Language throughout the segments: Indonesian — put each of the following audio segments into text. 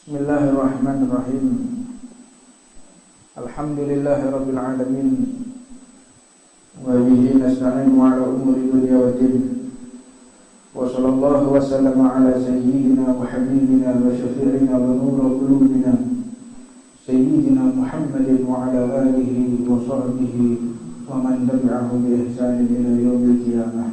Bismillahirrahmanirrahim. Alhamdulillahirabbil alamin. Wa bihi nasta'inu 'ala umuri dunya waddin. Wa sallallahu wa sallama 'ala sayyidina wa habibina wa syafi'ina wa nuril qulubina sayyidina Muhammadin wa 'ala alihi wa sahbihi wa man tabi'ahum bi ihsanin ila yaumil qiyamah.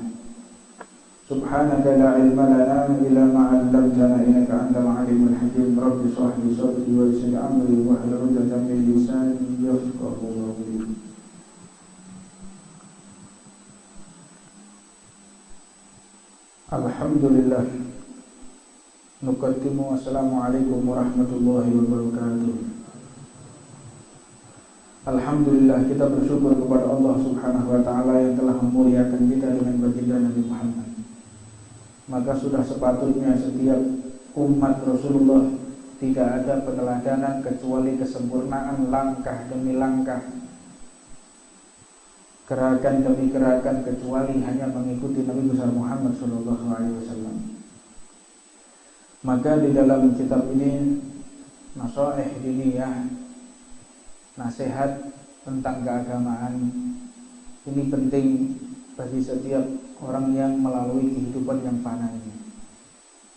Subhanaka la ilma lana illa ma 'allamtana innaka antal alimul hakim. Rabbi shrah li sadri wa yassir li amri wahlul 'uqdatam min lisani yafqahu qawli. Alhamdulillah. Nuqaddimu assalamualaikum warahmatullahi wabarakatuh. Alhamdulillah, kita bersyukur kepada Allah Subhanahu wa taala yang telah memuliakan kita dengan baginda Nabi Muhammad. Maka sudah sepatutnya setiap umat Rasulullah tidak ada peteladanan kecuali kesempurnaan langkah demi langkah, gerakan demi gerakan, kecuali hanya mengikuti Nabi besar Muhammad SAW. Maka di dalam kitab ini Nasaih Diniyah, nasihat tentang keagamaan, ini penting bagi setiap orang yang melalui kehidupan yang fana ini.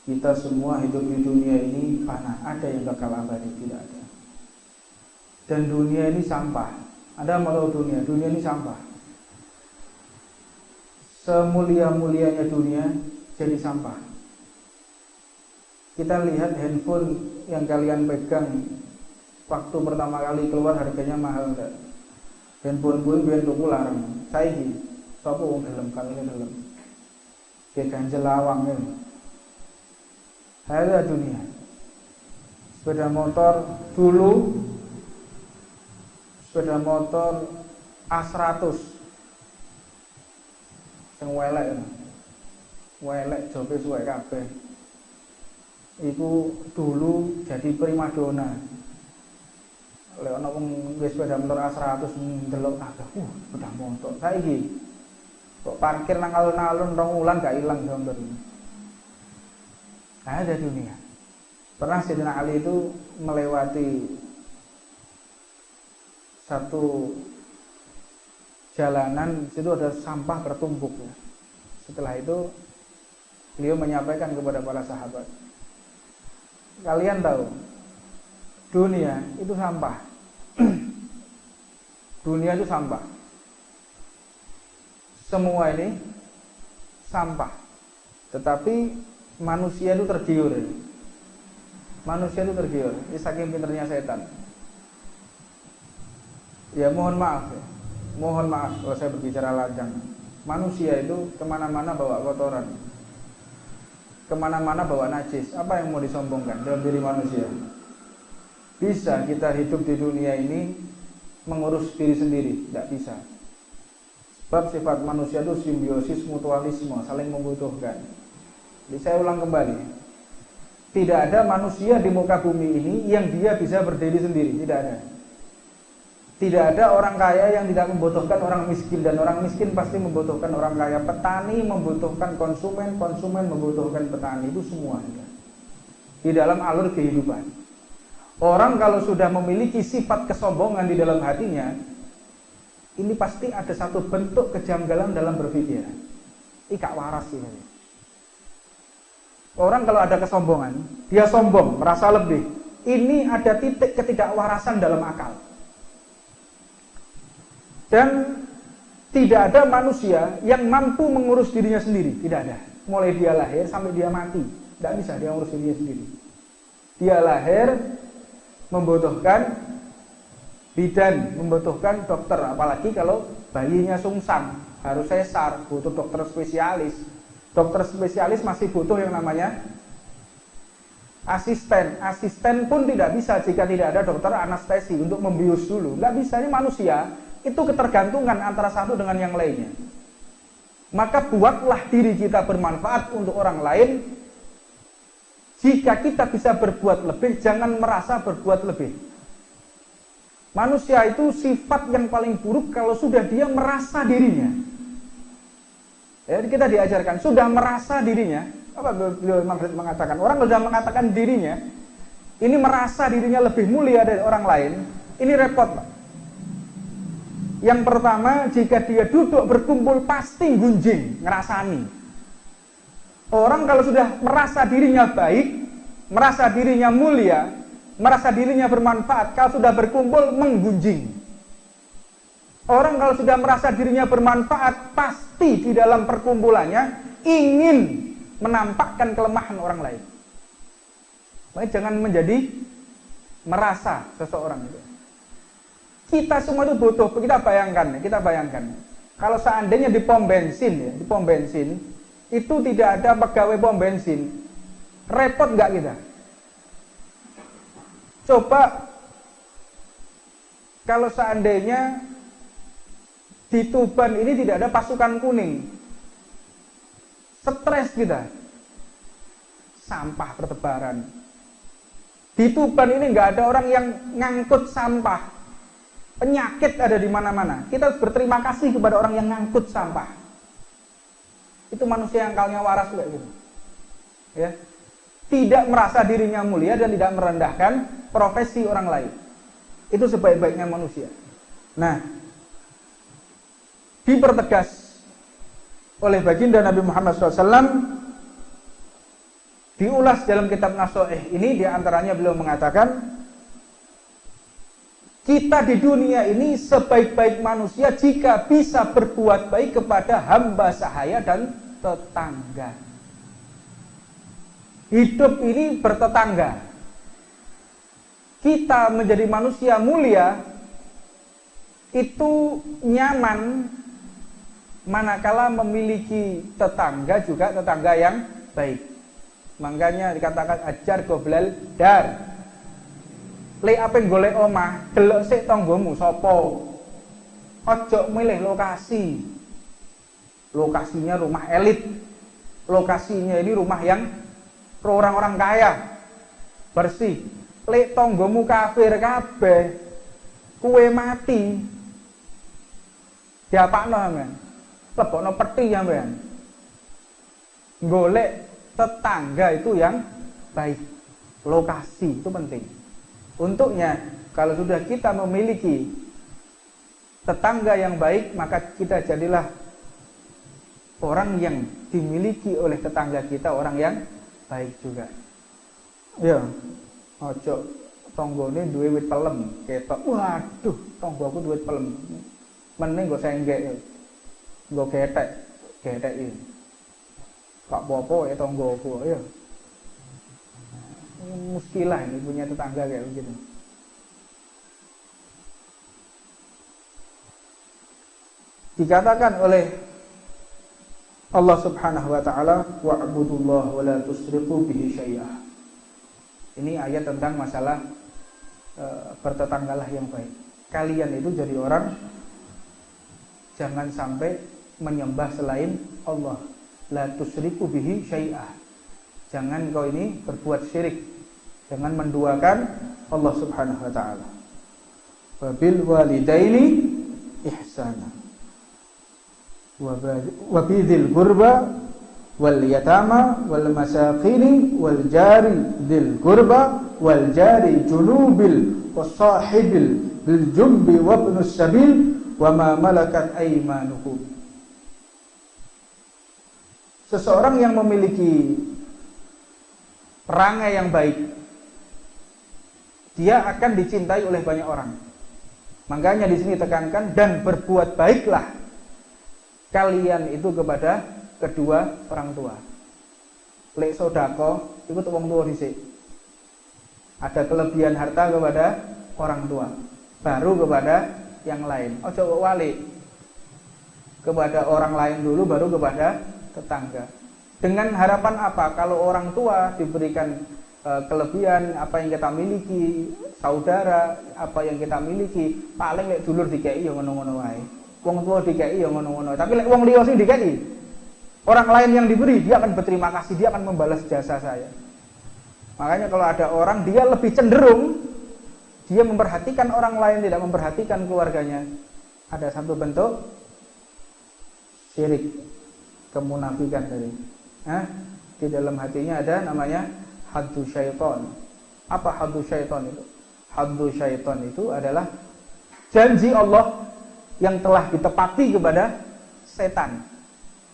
Kita semua hidup di dunia ini fana, ada yang bakal abadi? Tidak ada. Dan dunia ini sampah. Anda mau tahu dunia ini sampah. Semulia-mulianya dunia jadi sampah. Kita lihat handphone yang kalian pegang waktu pertama kali keluar harganya mahal enggak? Handphone pun biar tuku larang. Saiki sapa wong gelem kalune gelem. Ke ganjel lawang ini. Ada dunia. Sepeda motor dulu, sepeda motor A100 yang welek jope suwe kabeh. Iku dulu jadi primadona. Lek ana wong wis sepeda motor A100 ndelok kabeh, sepeda motor. Saiki kok parkir nang alun-alun 2 wulan gak ilang gambar. Ada dunia. Pernah Sayyidina Ali itu melewati satu jalanan, situ ada sampah bertumpuk ya. Setelah itu beliau menyampaikan kepada para sahabat, kalian tahu dunia itu sampah. Dunia itu sampah. Semua ini sampah. Tetapi manusia itu tergiur. Manusia itu tergiur. Ini saking pinternya setan. Ya mohon maaf ya. Mohon maaf kalau saya berbicara lancang. Manusia itu kemana-mana bawa kotoran, kemana-mana bawa najis. Apa yang mau disombongkan dalam diri manusia? Bisa kita hidup di dunia ini mengurus diri sendiri? Tidak bisa. Sebab sifat manusia itu simbiosis mutualisme, saling membutuhkan. Jadi saya ulang kembali, tidak ada manusia di muka bumi ini yang dia bisa berdiri sendiri. Tidak ada. Tidak ada orang kaya yang tidak membutuhkan orang miskin, dan orang miskin pasti membutuhkan orang kaya. Petani membutuhkan konsumen, konsumen membutuhkan petani. Itu semua di dalam alur kehidupan. Orang kalau sudah memiliki sifat kesombongan di dalam hatinya, ini pasti ada satu bentuk kejanggalan dalam berpikir. Gak waras ini. Orang kalau ada kesombongan, dia sombong, merasa lebih. Ini ada titik ketidakwarasan dalam akal. Dan tidak ada manusia yang mampu mengurus dirinya sendiri. Tidak ada. Mulai dia lahir sampai dia mati, tidak bisa dia mengurus dirinya sendiri. Dia lahir membutuhkan bidan, membutuhkan dokter, apalagi kalau bayinya sungsang, harus sesar, butuh dokter spesialis. Dokter spesialis masih butuh yang namanya asisten. Asisten pun tidak bisa jika tidak ada dokter anestesi untuk membius dulu. Nggak bisa. Ini manusia itu ketergantungan antara satu dengan yang lainnya. Maka buatlah diri kita bermanfaat untuk orang lain. Jika kita bisa berbuat lebih, jangan merasa berbuat lebih. Manusia itu sifat yang paling buruk kalau sudah dia merasa dirinya. Ya, kita diajarkan sudah merasa dirinya. Apa beliau mengatakan? Orang sudah mengatakan dirinya, ini merasa dirinya lebih mulia dari orang lain, ini repot, Pak. Yang pertama, jika dia duduk berkumpul pasti gunjing, ngerasani. Orang kalau sudah merasa dirinya baik, merasa dirinya mulia, merasa dirinya bermanfaat, kalau sudah berkumpul menggunjing. Orang kalau sudah merasa dirinya bermanfaat, pasti di dalam perkumpulannya ingin menampakkan kelemahan orang lain. Makanya jangan menjadi merasa seseorang itu. Kita semua itu butuh, kita bayangkan. Kalau seandainya di pom bensin itu tidak ada pegawai pom bensin, repot nggak kita? Coba kalau seandainya di Tuban ini tidak ada pasukan kuning, stres kita, sampah bertebaran. Di Tuban ini nggak ada orang yang ngangkut sampah, penyakit ada di mana-mana. Kita harus berterima kasih kepada orang yang ngangkut sampah. Itu manusia yang akalnya waras kayak gitu. Ya. Tidak merasa dirinya mulia dan tidak merendahkan profesi orang lain. Itu sebaik-baiknya manusia. Nah, dipertegas oleh baginda Nabi Muhammad SAW, diulas dalam kitab Nasuih ini, diantaranya beliau mengatakan, kita di dunia ini sebaik-baik manusia jika bisa berbuat baik kepada hamba sahaya dan tetangga. Hidup ini bertetangga. Kita menjadi manusia mulia itu nyaman manakala memiliki tetangga juga tetangga yang baik. Makanya dikatakan ajar goblal dar. Lek ape golek omah, delok sik tanggamu sapa. Ojo milih lokasi. Lokasinya rumah elit. Lokasinya ini rumah yang orang-orang kaya. Bersih. Lek tanggamu kafir kabeh, kuwe mati. Diapakno sampean? Lebokno peti sampean. Golek tetangga itu yang baik. Lokasi itu penting. Untuknya, kalau sudah kita memiliki tetangga yang baik, maka kita jadilah orang yang dimiliki oleh tetangga kita, orang yang baik juga. Ya, ojo tanggane duwe wit pelem, ketok, waduh, tanggaku duwe wit pelem. Mending nggo senggek, nggo getek iki. Kok apa-apa ya tanggaku, ya. Muskilah ini punya tetangga kayak begitu. Dikatakan oleh Allah Subhanahu wa taala, wa'budullaha wa la tusyriku bihi syai'ah. Ini ayat tentang masalah bertetanggalah yang baik. Kalian itu jadi orang jangan sampai menyembah selain Allah. La tusyriku bihi syai'ah. Jangan kau ini berbuat syirik, jangan menduakan Allah Subhanahu wa taala. Wa bil walidaini ihsana. Wa bidzil qurba wal yatama wal masakini wal jari dzil qurba wal jari junubil wasahibil bil jumbi wa ibnus sabil wa ma malakat aymanukum. Seseorang yang memiliki perangai yang baik, dia akan dicintai oleh banyak orang. Makanya di sini tekankan, dan berbuat baiklah kalian itu kepada kedua orang tua. Lek sodako, ikut wong tua dhisik. Ada kelebihan harta kepada orang tua, baru kepada yang lain. Ojo wali, kepada orang lain dulu, baru kepada tetangga. Dengan harapan apa? Kalau orang tua diberikan kelebihan apa yang kita miliki, saudara apa yang kita miliki, paling lek dulur dikei ya ngono-ngono wae. Wong tua dikei ya ngono-ngono. Tapi lek wong liya sing dikei, orang lain yang diberi, dia akan berterima kasih, dia akan membalas jasa saya. Makanya kalau ada orang, dia lebih cenderung dia memperhatikan orang lain, tidak memperhatikan keluarganya. Ada satu bentuk syirik, kemunafikan tadi. Di dalam hatinya ada namanya haddu syaiton. Apa haddu syaitan itu? Haddu syaitan itu adalah janji Allah yang telah ditepati kepada setan.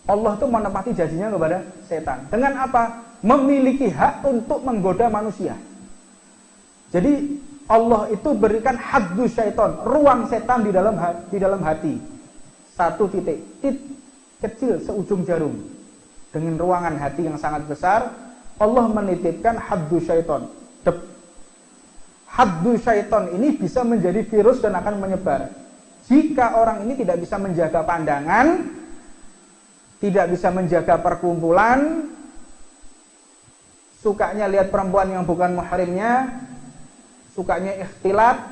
Allah itu menepati janjinya kepada setan. Dengan apa? Memiliki hak untuk menggoda manusia. Jadi Allah itu berikan haddu syaitan, ruang setan di dalam hati. Satu titik kecil seujung jarum. Dengan ruangan hati yang sangat besar, Allah menitipkan haddu syaitan. Haddu syaitan ini bisa menjadi virus dan akan menyebar. Jika orang ini tidak bisa menjaga pandangan, tidak bisa menjaga perkumpulan, sukanya lihat perempuan yang bukan muhrimnya, sukanya ikhtilat,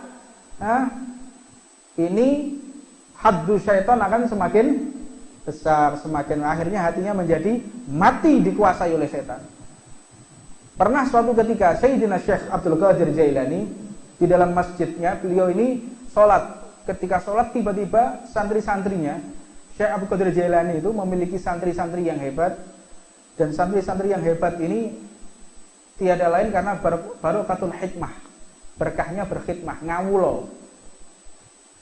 ini haddu syaitan akan semakin besar, semakin akhirnya hatinya menjadi mati dikuasai oleh setan. Pernah suatu ketika Sayyidina Syekh Abdul Qadir Jailani di dalam masjidnya, beliau ini sholat. Ketika sholat tiba-tiba santri-santrinya, Syekh Abdul Qadir Jailani itu memiliki santri-santri yang hebat. Dan santri-santri yang hebat ini tiada lain karena barokatul hikmah, berkahnya berkhidmah, ngawulo.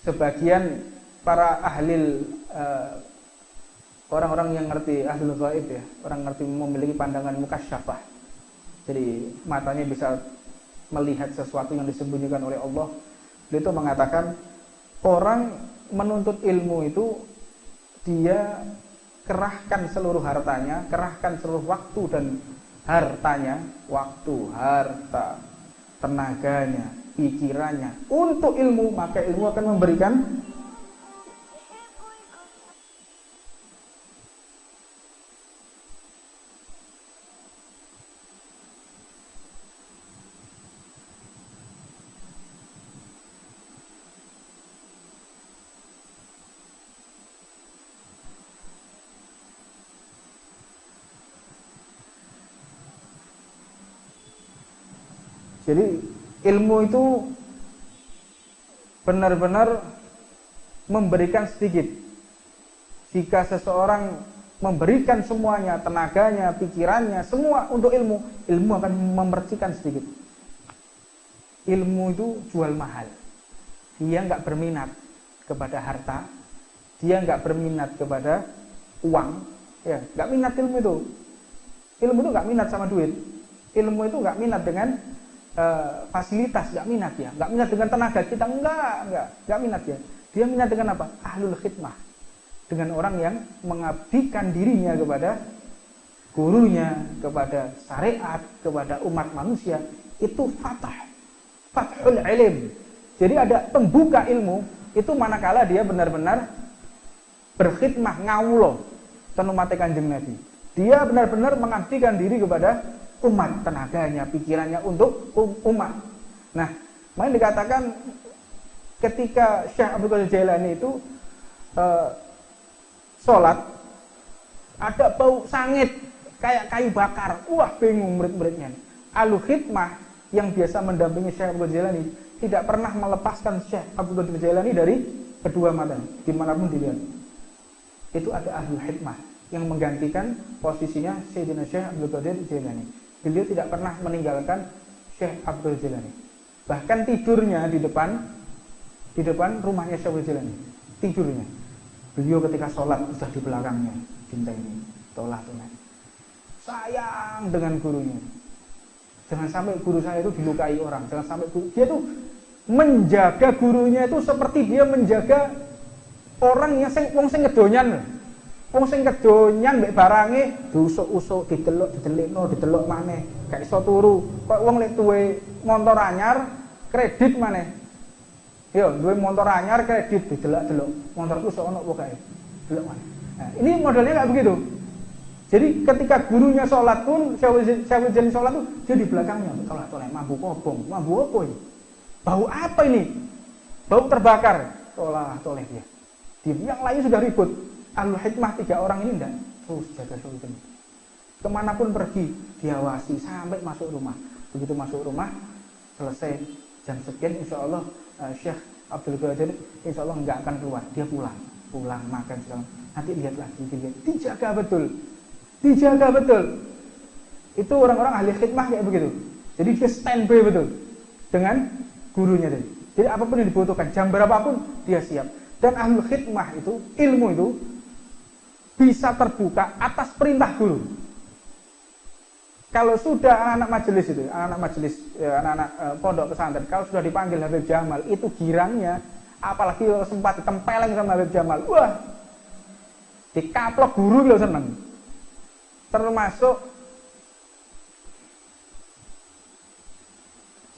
Sebagian para ahli orang-orang yang ngerti ahlul ghaib ya, orang ngerti memiliki pandangan mukasyafah. Jadi matanya bisa melihat sesuatu yang disembunyikan oleh Allah. Beliau itu mengatakan orang menuntut ilmu itu dia kerahkan seluruh hartanya, kerahkan seluruh waktu dan hartanya, waktu, harta, tenaganya, pikirannya untuk ilmu, maka ilmu akan memberikan Jadi ilmu itu benar-benar memberikan sedikit. Jika seseorang memberikan semuanya, tenaganya, pikirannya, semua untuk ilmu, ilmu akan memercikan sedikit. Ilmu itu jual mahal. Dia nggak berminat kepada harta, dia nggak berminat kepada uang, ya nggak minat ilmu itu. Ilmu itu nggak minat sama duit. Ilmu itu nggak minat dengan fasilitas, nggak minat ya, nggak minat dengan tenaga kita, nggak minat ya. Dia minat dengan apa? Ahlul khidmah, dengan orang yang mengabdikan dirinya kepada gurunya, kepada syariat, kepada umat manusia. Itu fathul ilm. Jadi ada pembuka ilmu itu manakala dia benar-benar berkhidmah ngawulo tenumate Kanjeng Nabi. Dia benar-benar mengabdikan diri kepada umat, tenaganya, pikirannya untuk umat. Nah, makanya dikatakan ketika Syekh Abdul Qadir Jailani itu sholat, ada bau sangit kayak kayu bakar. Wah, bingung murid-muridnya. Ahlu khidmah yang biasa mendampingi Syekh Abdul Qadir Jailani tidak pernah melepaskan Syekh Abdul Qadir Jailani dari kedua mata, dimanapun dilihat. Itu ada ahlu khidmah yang menggantikan posisinya Sayyidina Syekh Abdul Qadir Jailani. Beliau tidak pernah meninggalkan Syekh Abdul Jailani. Bahkan tidurnya di depan rumahnya Syekh Abdul Jailani. Tidurnya. Beliau ketika sholat sudah di belakangnya, cinta ini, tolak. Sayang dengan gurunya. Jangan sampai guru saya itu dilukai orang. Jangan sampai dia itu menjaga gurunya itu seperti dia menjaga orang yang wong sing kedonyan. Wong sing kedonyan mbek barange diusuk-usuk, didelok maneh, gak iso turu. Kok wong lek duwe motor anyar, kredit maneh. Yo, duwe motor anyar kredit didelok-delok. Motorku iso ono apa kae? Delok maneh. Nah, ini modelnya enggak begitu. Jadi ketika gurunya sholat pun, Syekh Jailani sholat tuh dia di belakangnya, tolak-tolak, mambu kobong, mambu apa ini? Bau apa ini? Bau terbakar. Tolak-tolak dia. Yang lain sudah ribut. Ahlul hikmah 3 orang ini enggak terus jaga Syekh Jailani. Kemanapun pergi diawasi sampai masuk rumah. Begitu masuk rumah selesai jam sekian, insya Allah Syekh Abdul Qadir insya Allah enggak akan keluar. Dia pulang makan segala. Nanti lihat lagi, dijaga betul. Itu orang-orang ahli khidmah kayak begitu. Jadi dia standby betul dengan gurunya tadi. Jadi apapun yang dibutuhkan, jam berapapun dia siap. Dan ahlul khidmah itu, ilmu itu bisa terbuka atas perintah guru. Kalau sudah anak-anak majelis itu, anak-anak pondok pesantren, kalau sudah dipanggil Habib Jamal, itu girangnya, apalagi sempat ditempeleng sama Habib Jamal, wah, dikaplok guru lo seneng. Termasuk,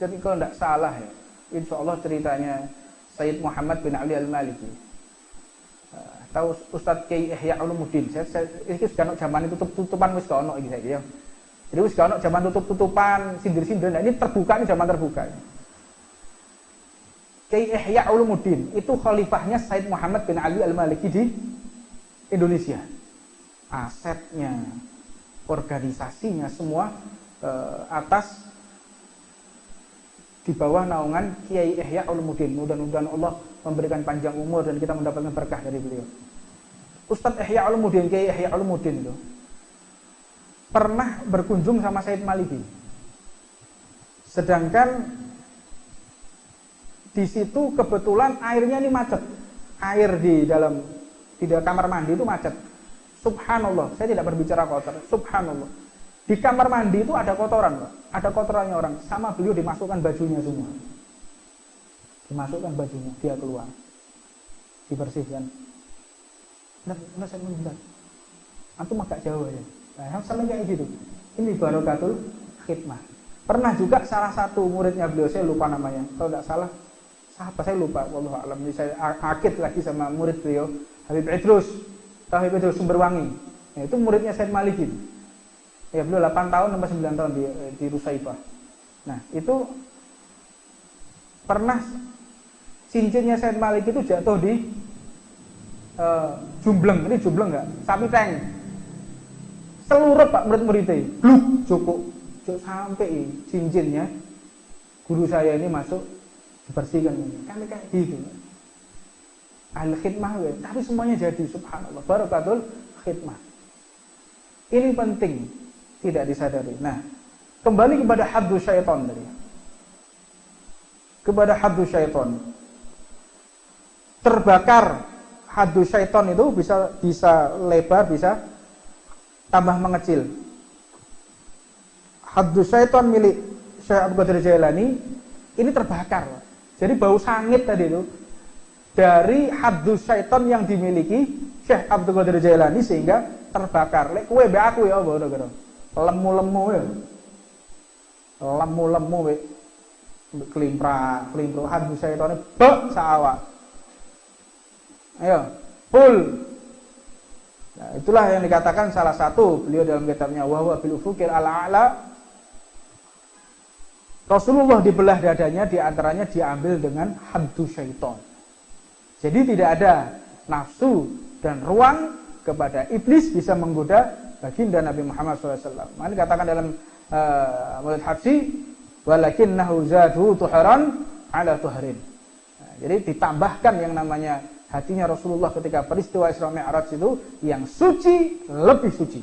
jadi kalau tidak salah ya, insya Allah ceritanya Sayyid Muhammad bin Ali Al-Maliki. Tahu Ustadz Kiai Ihya Ulumuddin. Ini sudah zaman itu tutupan wis ono iki saiki ya. Jadi wis ono zaman tutup-tutupan, sindir-sindir. Nah, ini terbuka, ini zaman terbuka. Kiai Ihya Ulumuddin itu khalifahnya Sayyid Muhammad bin Ali Al-Maliki di Indonesia. Asetnya, organisasinya semua atas di bawah naungan Kiai Ihya Ulumuddin. Mudah-mudahan Allah memberikan panjang umur dan kita mendapatkan berkah dari beliau. Ustadz Ihya Ulumuddin, Kiai Ihya Ulumuddin itu pernah berkunjung sama Sayyid Maliki. Sedangkan di situ kebetulan airnya ini macet. Air di dalam kamar mandi itu macet. Subhanallah, saya tidak berbicara kotor. Subhanallah. Di kamar mandi itu ada kotoran, Pak. Ada kotorannya orang. Sama beliau dimasukkan bajunya semua. Dimasukkan bajunya, dia keluar. Dibersihkan. Nah, saya menghindar. Antum agak jauh aja. Nah, sampai kayak gitu. Ini barokatul khidmah. Pernah juga salah satu muridnya beliau, saya lupa namanya. Kalau tidak salah, siapa saya lupa. Wallahu a'lam. Ini saya akid lagi sama murid beliau, Habib Idrus. Habib Idrus Sumberwangi. Nah, itu muridnya Sayyid Maliki. Ya, beliau 8 tahun sampai 9 tahun di Rusaifah. Nah, itu pernah cincinnya Sayyid Malik itu jatuh di jumbleng. Ini jumbleng enggak? Sapi tank. Seluruh Pak murid-muridnya. Bluk, cukup sampai cincinnya guru saya ini masuk dibersihkan. Kan kayak gitu. Al-khidmah, tapi semuanya jadi, subhanallah. Barakatul khidmah. Ini penting, tidak disadari. Nah, kembali kepada haddu syaitan tadi. Kepada haddu syaitan. Terbakar haddu syaitan itu bisa lebar, bisa tambah mengecil. Haddu syaitan milik Syekh Abdul Qadir Jailani ini terbakar. Jadi bau sangit tadi itu dari haddu syaitan yang dimiliki Syekh Abdul Qadir Jailani sehingga terbakar. Lek kowe mbek aku ya apa ngono. Lemu-lemu ya. Lemu-lemu we. Klimprak haddu syaitane bek saawak. Ayo, full. Nah, itulah yang dikatakan salah satu beliau dalam kitabnya wa huwa bil ufuqil a'la. Rasulullah dibelah dadanya, di antaranya diambil dengan haddu syaitan. Jadi tidak ada nafsu dan ruang kepada iblis bisa menggoda baginda Nabi Muhammad SAW. Maka dikatakan dalam Maulid Habsyi, walakinnahu zatuhu tuharan ala tuhrin. Nah, jadi ditambahkan yang namanya hatinya Rasulullah ketika peristiwa Isra Mi'raj itu yang suci lebih suci.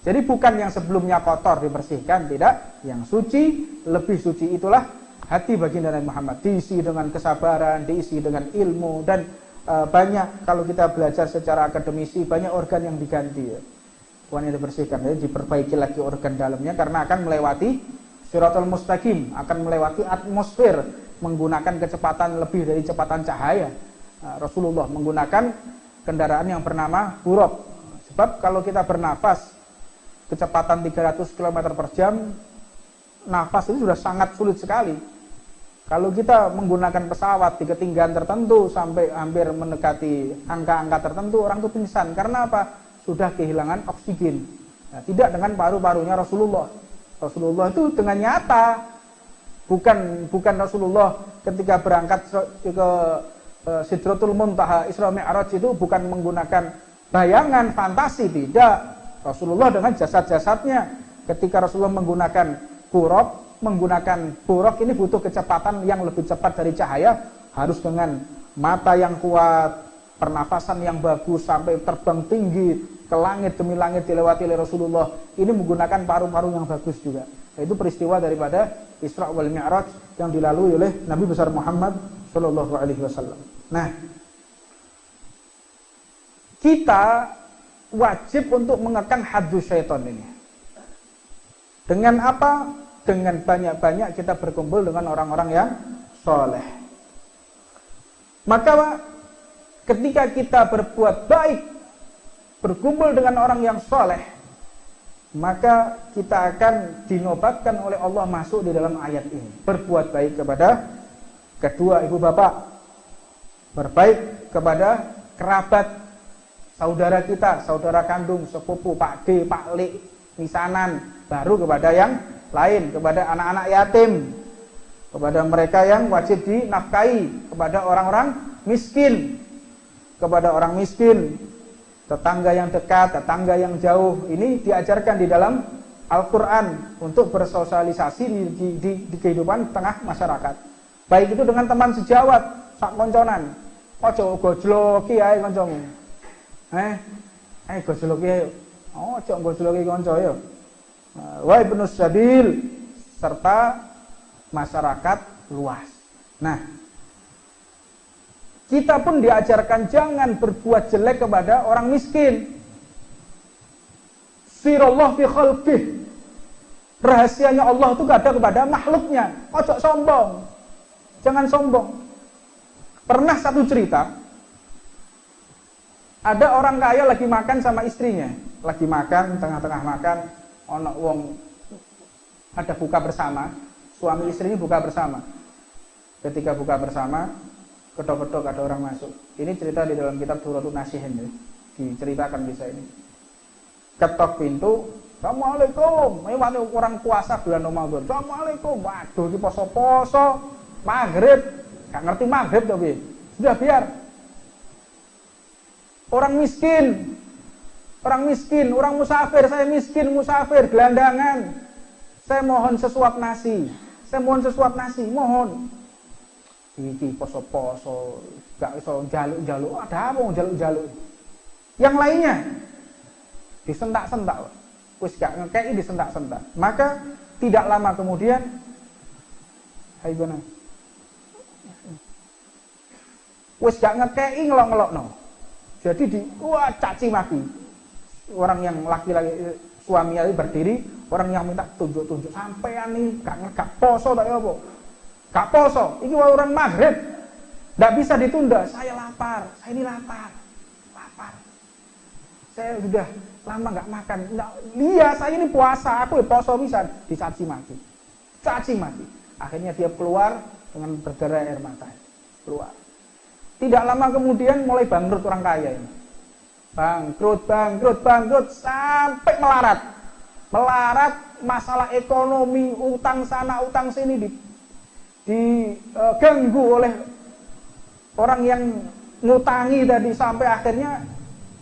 Jadi bukan yang sebelumnya kotor dibersihkan, tidak. Yang suci lebih suci, itulah hati baginda Nabi Muhammad. Diisi dengan kesabaran, diisi dengan ilmu, dan banyak kalau kita belajar secara akademisi banyak organ yang diganti ya. Yang dibersihkan, jadi diperbaiki lagi organ dalamnya karena akan melewati Shiratal Mustaqim, akan melewati atmosfer menggunakan kecepatan lebih dari kecepatan cahaya. Nah, Rasulullah menggunakan kendaraan yang bernama buraq. Sebab kalau kita bernafas kecepatan 300 km per jam, nafas itu sudah sangat sulit sekali. Kalau kita menggunakan pesawat di ketinggian tertentu sampai hampir mendekati angka-angka tertentu, orang itu pingsan. Karena apa? Sudah kehilangan oksigen. Nah, tidak dengan paru-parunya Rasulullah. Rasulullah itu dengan nyata. Bukan Rasulullah ketika berangkat ke Sidratul Muntaha Isra Mi'raj itu bukan menggunakan bayangan fantasi, tidak. Rasulullah dengan jasad-jasadnya. Ketika Rasulullah menggunakan buraq ini butuh kecepatan yang lebih cepat dari cahaya, harus dengan mata yang kuat, pernafasan yang bagus sampai terbang tinggi ke langit demi langit dilewati oleh Rasulullah. Ini menggunakan paru-paru yang bagus juga. Yaitu peristiwa daripada Isra wal Mi'raj yang dilalui oleh Nabi besar Muhammad sallallahu alaihi wasallam. Nah, kita wajib untuk mengekang haddus syaitan ini. Dengan apa? Dengan banyak-banyak kita berkumpul dengan orang-orang yang soleh. Maka ketika kita berbuat baik, berkumpul dengan orang yang soleh, maka kita akan dinobatkan oleh Allah masuk di dalam ayat ini. Berbuat baik kepada kedua ibu bapak, berbaik kepada kerabat, saudara kita, saudara kandung, sepupu, Pak D, Pak Lik, misanan, baru kepada yang lain, kepada anak-anak yatim, kepada mereka yang wajib dinafkahi, kepada orang-orang miskin, kepada orang miskin, tetangga yang dekat, tetangga yang jauh. Ini diajarkan di dalam Al-Quran untuk bersosialisasi di kehidupan tengah masyarakat. Baik itu dengan teman sejawat, sak konconan. Ojo gojloki ae kancamu. Gojloki ae. Ojo gojloki kanca ya. Wa ibnus sabil serta masyarakat luas. Nah, kita pun diajarkan jangan berbuat jelek kepada orang miskin. Sirallah fi khalqih. Rahasianya Allah itu ada kepada makhluknya. Ojo sombong. Jangan sombong. Pernah satu cerita, ada orang kaya lagi makan sama istrinya. Lagi makan, tengah-tengah makan, ono wong ada buka bersama, suami istri ini buka bersama. Ketika buka bersama, kedok-kedok ada orang masuk. Ini cerita di dalam kitab Suratul Nasihin ya. Diceritakan bisa ini. Ketok pintu, Assalamualaikum. Ini orang puasa bulan Ramadan. Assalamualaikum. Waduh, ini poso-poso, maghrib. Gak ngerti maghrib tapi sudah biar. Orang miskin, orang musafir, saya miskin, musafir, gelandangan. Saya mohon sesuap nasi. Mohon. Iki poso-poso, gak iso jaluk-jaluk. Ada apa jaluk-jaluk? Yang lainnya disentak-sentak. Wis gak ngekei disentak-sentak. Maka tidak lama kemudian wis gak ngekei ngelok-ngelokno. Jadi caci maki. Orang yang laki-laki suami itu berdiri, orang yang minta tunjuk-tunjuk sampean nih gak poso tak ya apa? Gak poso, ini orang maghrib. Gak bisa ditunda, saya lapar, saya ini lapar. Saya sudah lama gak makan. Iya, saya ini puasa, aku poso bisa. Dicaci maki. Akhirnya dia keluar dengan berderai air mata. Keluar. Tidak lama kemudian mulai bangkrut orang kaya ini. Bangkrut sampai melarat. Masalah ekonomi, utang sana, utang sini diganggu oleh orang yang ngutangi tadi sampai akhirnya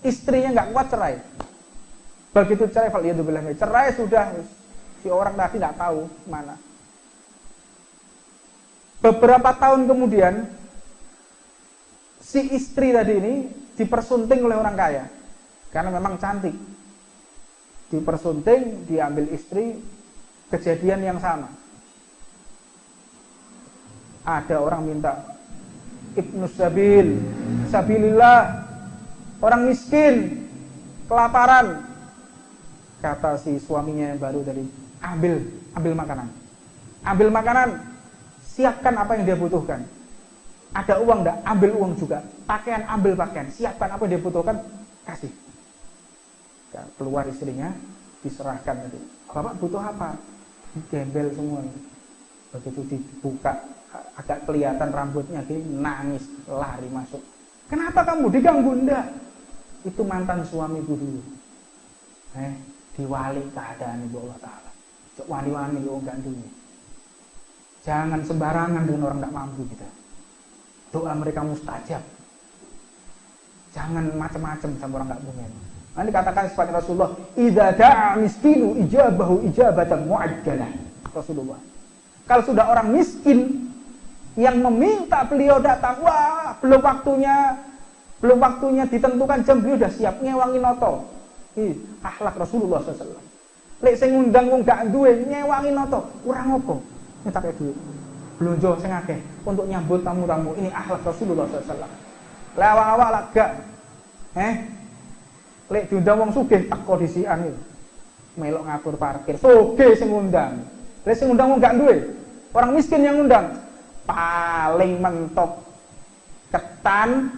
istrinya nggak kuat cerai. Begitu cerai sudah si orang tadi nggak tahu mana. Beberapa tahun kemudian si istri tadi ini dipersunting oleh orang kaya karena memang cantik. Dipersunting, diambil istri, kejadian yang sama. Ada orang minta ibnus sabil, sabilillah, orang miskin, kelaparan. Kata si suaminya yang baru tadi, ambil makanan, siapkan apa yang dia butuhkan. Ada uang enggak? Ambil uang juga. Pakaian, ambil pakaian, siapkan apa yang dia butuhkan, kasih. Keluar istrinya, diserahkan tadi. Bapak butuh apa? Gembel semua. Begitu dibuka, agak kelihatan rambutnya gini, nangis, lari masuk. Kenapa kamu diganggu? Enggak. Itu mantan suamiku dulu. Diwali keadaan ibu Allah Ta'ala. Cok wali-wali enggak dulu. Jangan sembarangan dengan orang enggak mampu kita. Doa mereka mustajab. Jangan macam-macam sama orang enggak punya. Nanti katakan seperti Rasulullah, idza da'a miskinu ijabahu ijabatan mu'ajjalah. Rasulullah. Kalau sudah orang miskin yang meminta beliau datang, wah, belum waktunya ditentukan jam, beliau sudah siap ngewangi noto. Akhlak Rasulullah SAW. Lek sing ngundang wong gak duwe nyewangi nata, ora ngopo. Ngetake duit. Blonjo sing akeh untuk nyambut tamu-tamu. Ini akhlak Rasulullah sallallahu alaihi wasallam. Lah awak-awak lak gak lek diundang wong sugih teko disikan iki. Melok ngatur parkir. Sugih sing ngundang. Lek sing ngundang wong gak duwe, orang miskin yang ngundang. Paling mentok ketan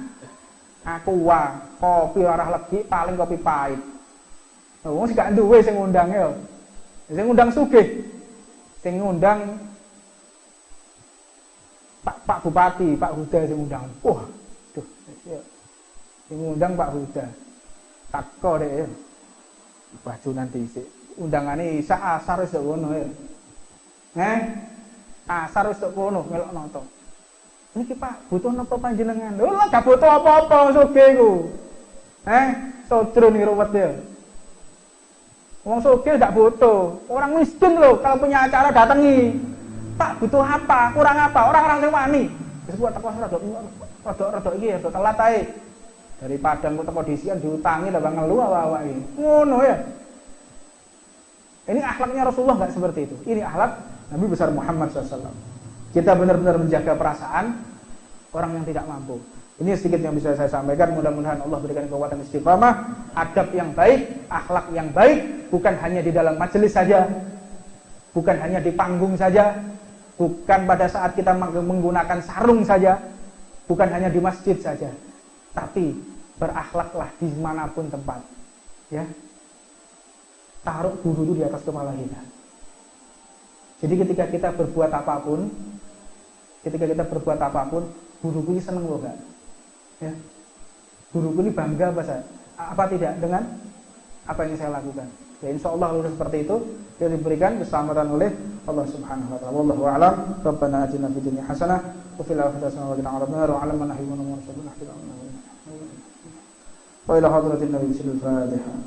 aqua, kopi arah legi, paling kopi pahit. Wong sing gak duwe sing ngundang ya. Sing ngundang sugih. Sing ngundang Pak Bupati, Pak Huda sing ngundang. Wah, duh. Sing ngundang Pak Huda. Teko deh. Baju nanti sik. Undangane isa asar wis ngono ya. Asar wis kono melok nonton. Niki Pak, butuh napa panjenengan? Lho, gak butuh apa-apa sugih iku. Sodro ning ruwet ya. Wong sugih gak butuh. Orang miskin loh kalau punya acara datangi. Pak, butuh apa? Kurang apa? Orang-orang sing wani. Wis kuwi teko rada iki rada telat ae. Dari Padang kok teko disian diutangi tambah ngelu awak-awak iki. Ngono ya. Ini akhlaknya Rasulullah enggak seperti itu. Ini akhlak Nabi besar Muhammad SAW. Kita benar-benar menjaga perasaan orang yang tidak mampu. Ini sedikit yang bisa saya sampaikan. Mudah-mudahan Allah berikan kekuatan istiqamah, adab yang baik, akhlak yang baik, bukan hanya di dalam majelis saja, bukan hanya di panggung saja, bukan pada saat kita menggunakan sarung saja, bukan hanya di masjid saja, tapi berakhlaklah dimanapun tempat. Ya, taruh guru itu di atas kepala kita. Jadi ketika kita berbuat apapun, guruku ini seneng loh kan? Ya, guruku ini bangga apa tidak dengan apa yang saya lakukan. Ya, insya Allah kalau seperti itu dia diberikan keselamatan oleh Allah Subhanahu Wa Taala. Wallahu a'lam. Rabbana atina fid dunya hasanah wa fil akhirati hasanah wa qina adzabannar. Wa 'alaman nahyi wa nahy wa sallallahu alaihi wa sallam. Wa ila hadratin nabi sallallahu alaihi wa sallam.